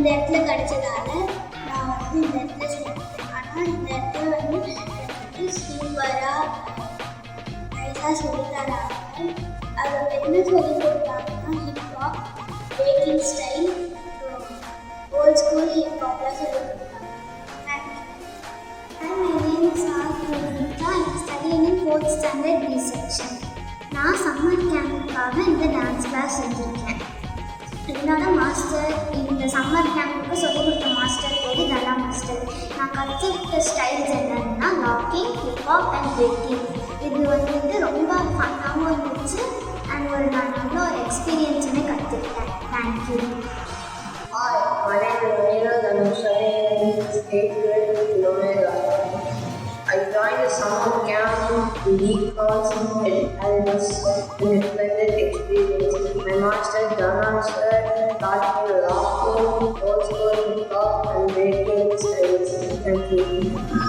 இந்த இடத்துல கிடைச்சதால நான் வந்து இந்த இடத்துல சேர்ந்தேன். ஆனால் இந்த இடத்துல வந்து எனக்கு சூப்பராக நைஸாக சொல்லித்தராங்க. அதில் என்ன சொல்லி கொடுத்தாங்கன்னா hip hop, backing style, old school ஹிப்ஹாப்லாம் சொல்லி கொடுத்தாங்க. My name is Sarita. I'm studying in 4th standard B section. நான் சம்மர் கேம்புக்காக இந்த டான்ஸ் கிளாஸ் செஞ்சுருக்கேன். என்னோட மாஸ்டர் இந்த சம்மர் கேம்புக்கு சொல்லிக் கொடுத்த மாஸ்டர் பேர் தலா மாஸ்டர். நான் கற்றுக்கிட்ட ஸ்டைல்ஸ் என்னென்னா லாக்கிங், ஹிப்ஹாப் அண்ட் பிரேக்கிங். இது வந்துட்டு ரொம்ப ஃபன்னாகவும் இருந்துச்சு அண்ட் நான் நல்ல ஒரு எக்ஸ்பீரியன்ஸுமே கற்றுக்கிட்டேன். Thank you. Hi, my name is Neeraj and I'm studying in 8th grade in Omega. I joined a summer camp in Econs and it was an splendid experience. My master, Dana sir, taught me laughing, old school, hip hop and breaking styles. Thank you.